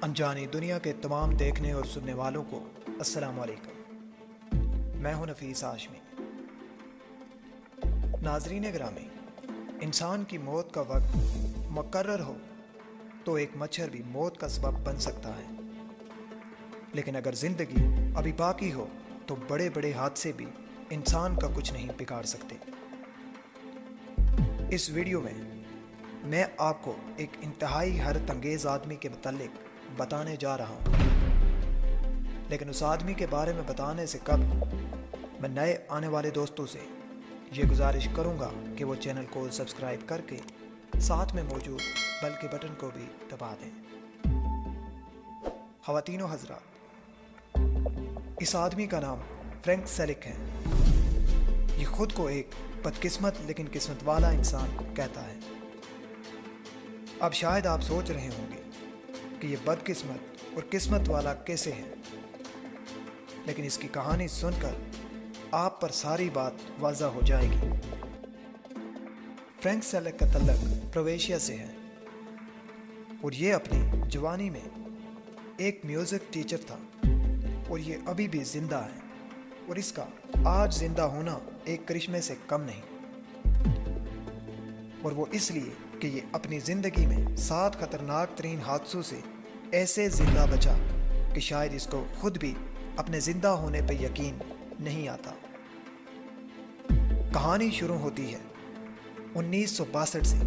अनजानी दुनिया के तमाम देखने और सुनने वालों को अस्सलाम वालेकुम। मैं हूं नफीस हाशमी। नाजरीन गिरामी, इंसान की मौत का वक्त मुकर्रर हो तो एक मच्छर भी मौत का सबब बन सकता है, लेकिन अगर ज़िंदगी अभी बाकी हो तो बड़े बड़े हादसे भी इंसान का कुछ नहीं बिगाड़ सकते। इस वीडियो में मैं आपको एक इंतहाई हैरत अंगेज़ आदमी के मुतालिक बताने जा रहा हूँ, लेकिन उस आदमी के बारे में बताने से कबल मैं नए आने वाले दोस्तों से ये गुजारिश करूँगा कि वो चैनल को सब्सक्राइब करके साथ में मौजूद बेल के बटन को भी दबा दें। ख़वातीन व हज़रात, इस आदमी का नाम फ्रैंक सेलिक है। ये खुद को एक बदकिस्मत लेकिन किस्मत वाला इंसान कहता है। अब शायद आप सोच रहे होंगे कि ये बदकिस्मत और किस्मत वाला कैसे है, लेकिन इसकी कहानी सुनकर आप पर सारी बात वाज़ा हो जाएगी। फ्रैंक सेलिक का तल्लक क्रोएशिया से है और ये अपनी जवानी में एक म्यूज़िक टीचर था और ये अभी भी ज़िंदा है, और इसका आज ज़िंदा होना एक करिश्मे से कम नहीं। और वो इसलिए कि ये अपनी ज़िंदगी में 7 खतरनाक तरीन हादसों से ऐसे ज़िंदा बचा कि शायद इसको खुद भी अपने ज़िंदा होने पे यकीन नहीं आता। कहानी शुरू होती है 1962 से,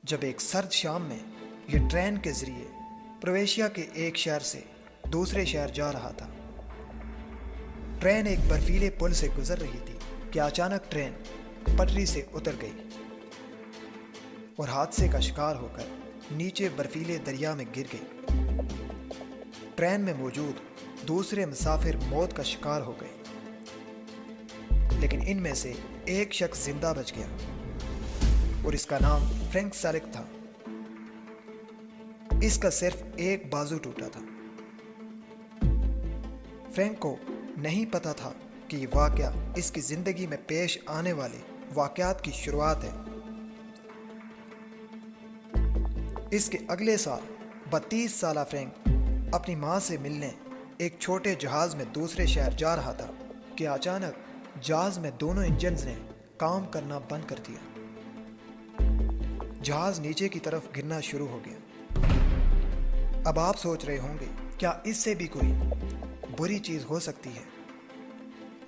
जब एक सर्द शाम में यह ट्रेन के ज़रिए क्रोएशिया के एक शहर से दूसरे शहर जा रहा था। ट्रेन एक बर्फीले पुल से गुजर रही थी कि अचानक ट्रेन पटरी से उतर गई और हादसे का शिकार होकर नीचे बर्फीले दरिया में गिर गई। ट्रेन में मौजूद दूसरे मुसाफिर मौत का शिकार हो गए, लेकिन इनमें से एक शख्स जिंदा बच गया और इसका नाम फ्रैंक सेलिक था। इसका सिर्फ एक बाजू टूटा था। फ्रैंक को नहीं पता था कि ये वाकया इसकी जिंदगी में पेश आने वाले वाकयात की शुरुआत है। इसके अगले साल 32 साला फ्रैंक अपनी माँ से मिलने एक छोटे जहाज़ में दूसरे शहर जा रहा था कि अचानक जहाज़ में दोनों इंजन्स ने काम करना बंद कर दिया। जहाज़ नीचे की तरफ गिरना शुरू हो गया। अब आप सोच रहे होंगे क्या इससे भी कोई बुरी चीज़ हो सकती है,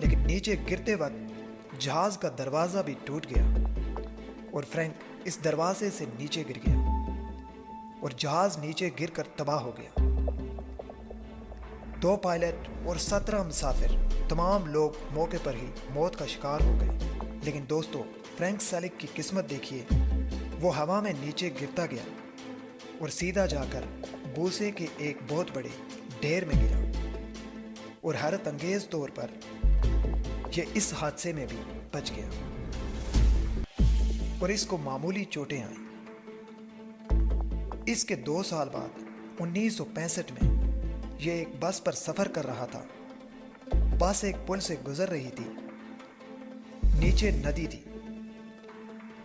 लेकिन नीचे गिरते वक्त जहाज़ का दरवाज़ा भी टूट गया और फ्रैंक इस दरवाजे से नीचे गिर गया और जहाज नीचे गिरकर तबाह हो गया। 2 पायलट और 17 मुसाफिर, तमाम लोग मौके पर ही मौत का शिकार हो गए। लेकिन दोस्तों, फ्रैंक सेलिक की किस्मत देखिए, वो हवा में नीचे गिरता गया और सीधा जाकर भूसे के एक बहुत बड़े ढेर में गिरा और हैरत अंगेज तौर पर यह इस हादसे में भी बच गया और इसको मामूली चोटें आई। इसके 2 साल बाद 1965 में यह एक बस पर सफ़र कर रहा था। बस एक पुल से गुजर रही थी। नीचे नदी थी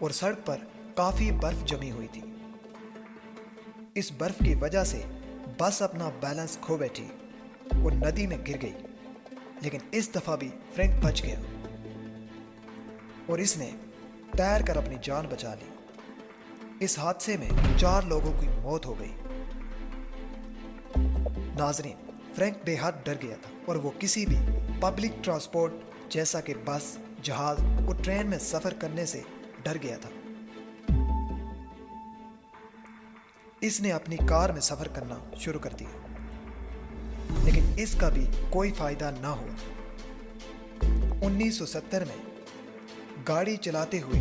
और सड़क पर काफ़ी बर्फ जमी हुई थी। इस बर्फ की वजह से बस अपना बैलेंस खो बैठी और नदी में गिर गई, लेकिन इस दफ़ा भी फ्रैंक बच गया और इसने तैर कर अपनी जान बचा ली। इस हादसे में 4 लोगों की मौत हो गई। नाजरीन, फ्रैंक बेहद डर गया था और वो किसी भी पब्लिक ट्रांसपोर्ट जैसा कि बस, जहाज और ट्रेन में सफर करने से डर गया था। इसने अपनी कार में सफर करना शुरू कर दिया, लेकिन इसका भी कोई फायदा ना हुआ। 1970 में गाड़ी चलाते हुए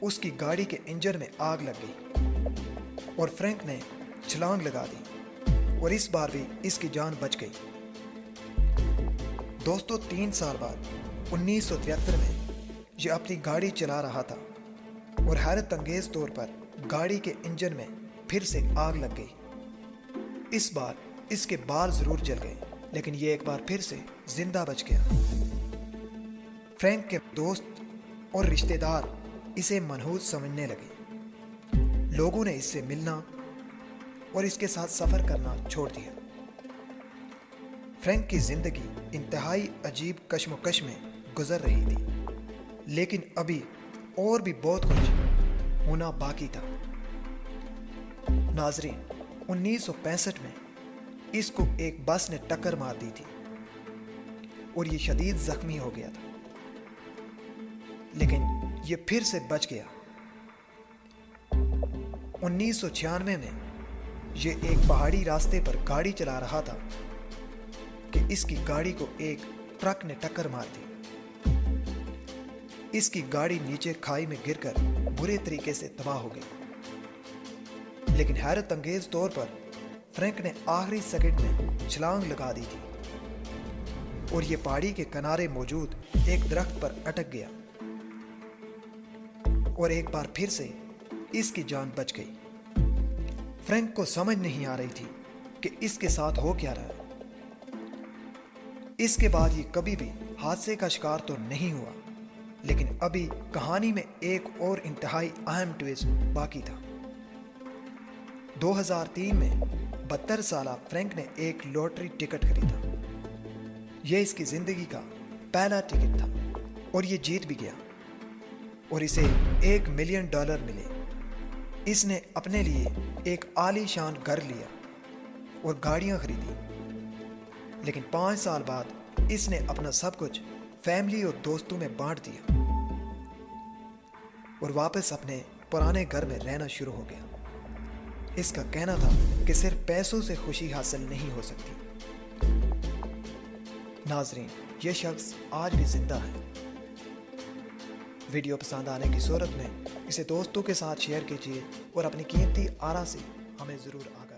उसकी गाड़ी के इंजन में आग लग गई और फ्रैंक ने छलांग लगा दी और इस बार भी इसकी जान बच गई। दोस्तों, 3 साल बाद 1973 में यह अपनी गाड़ी चला रहा था और हैरत अंगेज तौर पर गाड़ी के इंजन में फिर से आग लग गई। इस बार इसके बाल जरूर जल गए, लेकिन ये एक बार फिर से जिंदा बच गया। फ्रैंक के दोस्त और रिश्तेदार इसे मनहूस समझने लगे। लोगों ने इससे मिलना और इसके साथ सफर करना छोड़ दिया। फ्रैंक की जिंदगी इंतहाई अजीब कश्मकश में गुजर रही थी, लेकिन अभी और भी बहुत कुछ होना बाकी था। नाजरीन, 1965 में इसको एक बस ने टक्कर मार दी थी और ये शदीद जख्मी हो गया था, लेकिन ये फिर से बच गया। 1996 में ये एक पहाड़ी रास्ते पर गाड़ी चला रहा था कि इसकी गाड़ी को एक ट्रक ने टक्कर मार दी। इसकी गाड़ी नीचे खाई में गिरकर बुरे तरीके से तबाह हो गई, लेकिन हैरत अंगेज तौर पर फ्रैंक ने आखिरी सेकंड में छलांग लगा दी थी और ये पहाड़ी के किनारे मौजूद एक दरख्त पर अटक गया और एक बार फिर से इसकी जान बच गई। फ्रैंक को समझ नहीं आ रही थी कि इसके साथ हो क्या रहा है। इसके बाद ये कभी भी हादसे का शिकार तो नहीं हुआ, लेकिन अभी कहानी में एक और इंतहाई अहम ट्विस्ट बाकी था। 2003 में 72 साला फ्रैंक ने एक लॉटरी टिकट खरीदा। यह इसकी जिंदगी का पहला टिकट था और ये जीत भी गया और इसे $1 मिलियन मिले। इसने अपने लिए एक आलीशान घर लिया और गाड़ियां खरीदी, लेकिन 5 साल बाद इसने अपना सब कुछ फैमिली और दोस्तों में बांट दिया और वापस अपने पुराने घर में रहना शुरू हो गया। इसका कहना था कि सिर्फ पैसों से खुशी हासिल नहीं हो सकती। नाजरीन, यह शख्स आज भी जिंदा है। वीडियो पसंद आने की सूरत में इसे दोस्तों के साथ शेयर कीजिए और अपनी कीमती आरा से हमें ज़रूर आगाह